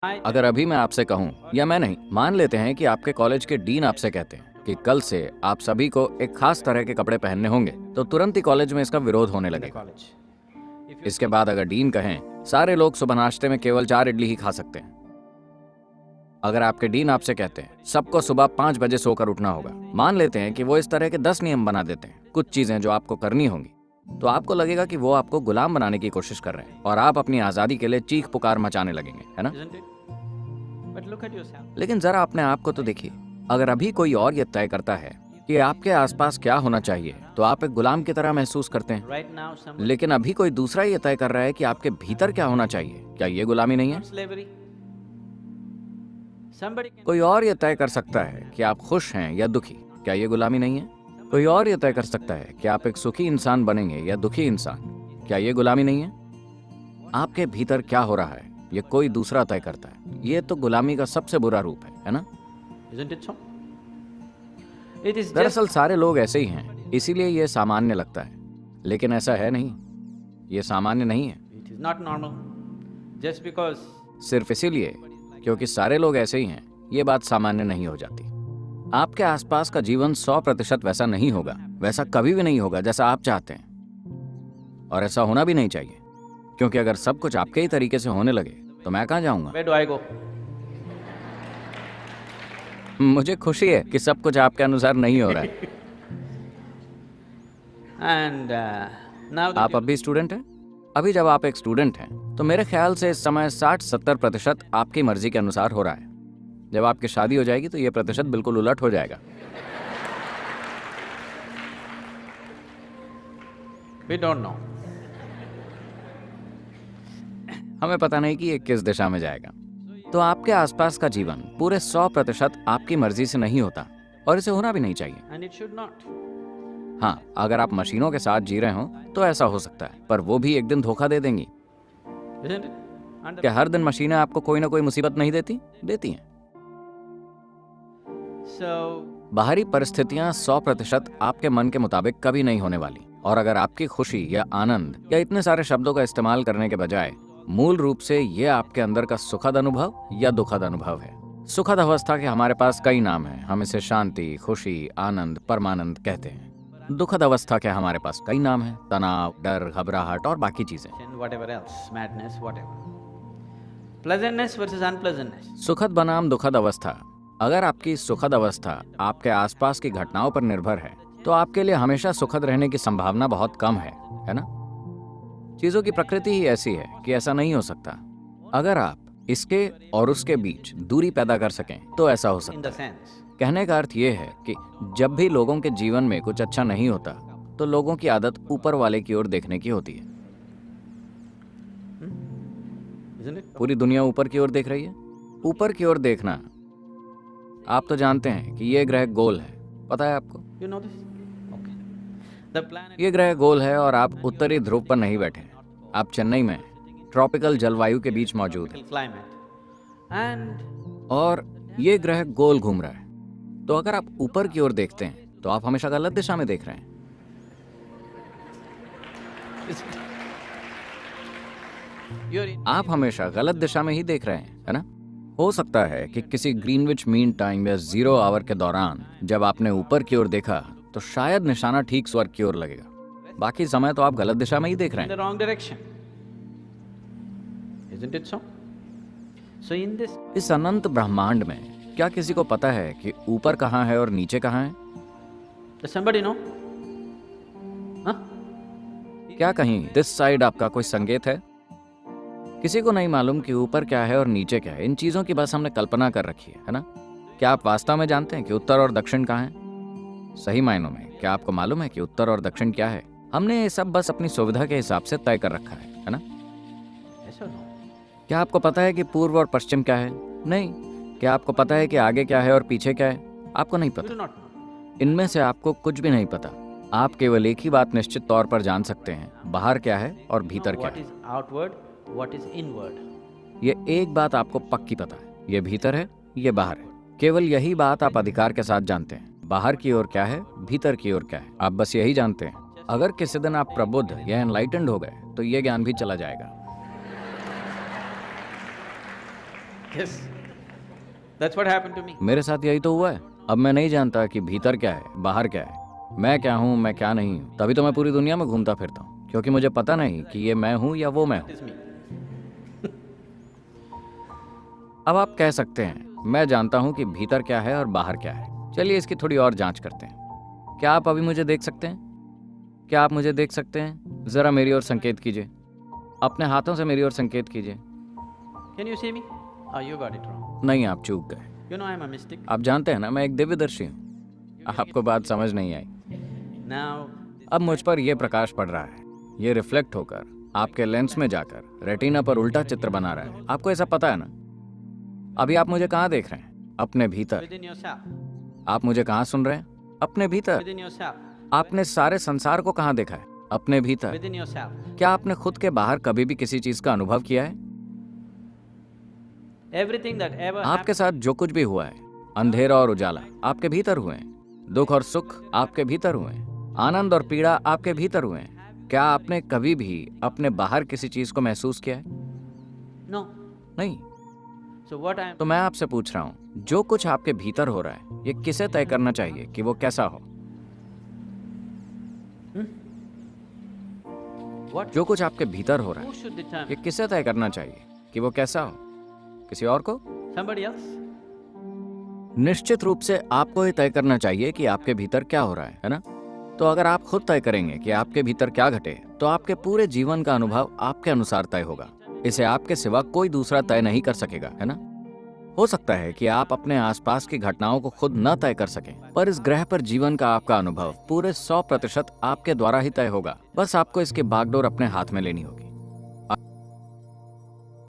अगर अभी मैं आपसे कहूं, या मैं नहीं, मान लेते हैं कि आपके कॉलेज के डीन आपसे कहते हैं कि कल से आप सभी को एक खास तरह के कपड़े पहनने होंगे, तो तुरंत ही कॉलेज में इसका विरोध होने लगेगा। इसके बाद अगर डीन कहें सारे लोग सुबह नाश्ते में केवल 4 इडली ही खा सकते हैं। अगर आपके डीन आपसे कहते हैं सबको सुबह 5 बजे सोकर उठना होगा, मान लेते हैं कि वो इस तरह के 10 नियम बना देते हैं, कुछ चीजें जो आपको करनी होंगी, तो आपको लगेगा कि वो आपको गुलाम बनाने की कोशिश कर रहे हैं और आप अपनी आजादी के लिए चीख पुकार मचाने लगेंगे, है ना? लेकिन जरा अपने आप को तो देखिए, अगर अभी कोई और ये तय करता है कि आपके आसपास क्या होना चाहिए, तो आप एक गुलाम की तरह महसूस करते हैं। लेकिन अभी कोई दूसरा ये तय कर रहा है कि आपके भीतर क्या होना चाहिए, क्या ये गुलामी नहीं है? कोई और ये तय कर सकता है कि आप खुश हैं या दुखी, क्या ये गुलामी नहीं है? कोई और ये तय कर सकता है कि आप एक सुखी इंसान बनेंगे या दुखी इंसान, क्या ये गुलामी नहीं है? आपके भीतर क्या हो रहा है, ये कोई दूसरा तय करता है। ये तो गुलामी का सबसे बुरा रूप है ना? दरअसल सारे लोग ऐसे ही हैं, इसीलिए ये सामान्य लगता है, लेकिन ऐसा है नहीं, ये सामान्य नहीं है। सिर्फ इसीलिए क्योंकि सारे लोग ऐसे ही हैं, ये बात सामान्य नहीं हो जाती। आपके आसपास का जीवन 100% वैसा नहीं होगा, वैसा कभी भी नहीं होगा जैसा आप चाहते हैं, और ऐसा होना भी नहीं चाहिए, क्योंकि अगर सब कुछ आपके ही तरीके से होने लगे तो मैं कहाँ जाऊंगा? मुझे खुशी है कि सब कुछ आपके अनुसार नहीं हो रहा है। आप अब भी स्टूडेंट हैं? अभी जब आप एक स्टूडेंट हैं तो मेरे ख्याल से इस समय 60-70% आपकी मर्जी के अनुसार हो रहा है। जब आपकी शादी हो जाएगी तो ये प्रतिशत बिल्कुल उलट हो जाएगा। We don't know. हमें पता नहीं कि ये किस दिशा में जाएगा। तो आपके आसपास का जीवन पूरे 100% आपकी मर्जी से नहीं होता, और इसे होना भी नहीं चाहिए। And it should not. हाँ, अगर आप मशीनों के साथ जी रहे हो तो ऐसा हो सकता है, पर वो भी एक दिन धोखा दे देंगी। Isn't it? And क्या हर दिन मशीनें आपको कोई ना कोई मुसीबत नहीं देती? देती हैं। so बाहरी परिस्थितियां 100% आपके मन के मुताबिक कभी नहीं होने वाली, और अगर आपकी खुशी या आनंद या इतने सारे शब्दों का इस्तेमाल करने के बजाय मूल रूप से ये आपके अंदर का सुखद अनुभव या दुखद अनुभव है। सुखद अवस्था के हमारे पास कई नाम हैं, हम इसे शांति, खुशी, आनंद, परमानंद कहते हैं। दुखद अवस्था के हमारे पास कई नाम हैं, तनाव, डर, घबराहट और बाकी चीजें। and whatever else, madness, whatever. Pleasantness versus unpleasantness. सुखद बनाम दुखद अवस्था। अगर आपकी सुखद अवस्था आपके आसपास की घटनाओं पर निर्भर है, तो आपके लिए हमेशा सुखद रहने की संभावना बहुत कम है ना? चीजों की प्रकृति ही ऐसी है कि ऐसा नहीं हो सकता। अगर आप इसके और उसके बीच दूरी पैदा कर सकें तो ऐसा हो In सकता the है। sense, कहने का अर्थ ये है कि जब भी लोगों के जीवन में कुछ अच्छा नहीं होता, तो लोगों की आदत ऊपर वाले की ओर देखने की होती है। isn't it? पूरी दुनिया ऊपर की ओर देख रही है। ऊपर की ओर देखना, आप तो जानते हैं कि ये ग्रह गोल है, पता है आपको? You know this? Okay. The planet ये ग्रह गोल है और आप उत्तरी ध्रुव पर नहीं बैठे, आप चेन्नई में ट्रॉपिकल जलवायु के बीच मौजूद हैं, climate. And और ये ग्रह गोल घूम रहा है। तो अगर आप ऊपर की ओर देखते हैं तो आप हमेशा गलत दिशा में देख रहे हैं। you're in आप हमेशा गलत दिशा में ही देख रहे हैं, है ना? हो सकता है कि किसी ग्रीनविच मीन टाइम या 0 आवर के दौरान जब आपने ऊपर की ओर देखा तो शायद निशाना ठीक स्वर्ग की ओर लगेगा। बाकी समय तो आप गलत दिशा में ही देख रहे in हैं। the wrong direction. Isn't it so? So in this, इस अनंत ब्रह्मांड में क्या किसी को पता है कि ऊपर कहाँ है और नीचे कहाँ है? does somebody know? Huh? क्या कहीं दिस साइड आपका कोई संकेत है? किसी को नहीं मालूम कि ऊपर क्या है और नीचे क्या है। इन चीजों की बस हमने कल्पना कर रखी है ना? क्या आप वास्तव में जानते हैं कि उत्तर और दक्षिण कहाँ है? सही मायनों में क्या आपको मालूम है कि उत्तर और दक्षिण क्या है? हमने ये सब बस अपनी सुविधा के हिसाब से तय कर रखा है ना? Yes or no? क्या आपको पता है कि पूर्व और पश्चिम क्या है? नहीं। क्या आपको पता है कि आगे क्या है और पीछे क्या है? आपको नहीं You पता। do not know. इनमें से आपको कुछ भी नहीं पता। आप केवल एक ही बात निश्चित तौर पर जान सकते हैं, बाहर क्या है और भीतर क्या What है। is outward, what is inward. ये एक बात आपको पक्की पता है, ये भीतर है, ये बाहर है। केवल यही बात आप अधिकार के साथ जानते हैं। बाहर की ओर क्या है, भीतर की ओर क्या है, आप बस यही जानते हैं। अगर किसी दिन आप प्रबुद्ध या एनलाइटेंड हो गए तो ये ज्ञान भी चला जाएगा। Yes. That's what happened to me. मेरे साथ यही तो हुआ है। अब मैं नहीं जानता कि भीतर क्या है, बाहर क्या है, मैं क्या हूँ, मैं क्या नहीं हूँ। तभी तो मैं पूरी दुनिया में घूमता फिरता हूँ, क्योंकि मुझे पता नहीं कि ये मैं हूँ या वो मैं हूँ। It is me. अब आप कह सकते हैं मैं जानता हूँ कि भीतर क्या है और बाहर क्या है। चलिए इसकी थोड़ी और जांच करते हैं। क्या आप अभी मुझे देख सकते हैं? क्या आप मुझे देख सकते हैं? जरा मेरी ओर संकेत कीजिए, अपने हाथों से मेरी ओर संकेत कीजिए। Can you see me? Oh, you got it wrong. नहीं, आप चूक गए। You know I'm a mystic. आप जानते हैं ना मैं एक दिव्यदर्शी हूँ। आपको बात समझ नहीं आई। Now, अब मुझ पर यह प्रकाश पड़ रहा है, ये रिफ्लेक्ट होकर आपके लेंस में जाकर रेटिना पर उल्टा चित्र बना रहा है। आपको ऐसा पता है ना? अभी आप मुझे कहाँ देख रहे हैं? अपने भीतर। within yourself. आप मुझे कहाँ सुन रहे हैं? अपने भीतर। Within yourself. आपने सारे संसार को कहाँ देखा है? अपने भीतर। Within yourself. क्या आपने खुद के बाहर कभी भी किसी चीज का अनुभव किया है? Everything that ever आपके happened. साथ जो कुछ भी हुआ है, अंधेरा और उजाला आपके भीतर हुए हैं, दुख और सुख आपके भीतर हुए हैं, आनंद और पीड़ा आपके भीतर हुए हैं। क्या आपने कभी भी अपने बाहर किसी चीज को महसूस किया है? No. नहीं। So what I'm. तो मैं आपसे पूछ रहा हूँ, जो कुछ आपके भीतर हो रहा है, ये किसे तय करना चाहिए कि वो कैसा हो? What? जो कुछ आपके भीतर हो रहा Who है, should ये determine? किसे तय करना चाहिए कि वो कैसा हो? किसी और को? Somebody else? निश्चित रूप से आपको ही तय करना चाहिए कि आपके भीतर क्या हो रहा है ना? तो अगर आप खुद तय करेंगे कि आपके भीतर क्या घटे, तो आपके पूरे जीवन का अनुभव आपके अनुसार तय होगा। इसे आपके सिवा कोई दूसरा तय नहीं कर सकेगा, है ना? हो सकता है कि आप अपने आसपास की घटनाओं को खुद न तय कर सकें, पर इस ग्रह पर जीवन का आपका अनुभव पूरे 100% आपके द्वारा ही तय होगा। बस आपको इसकी बागडोर अपने हाथ में लेनी होगी।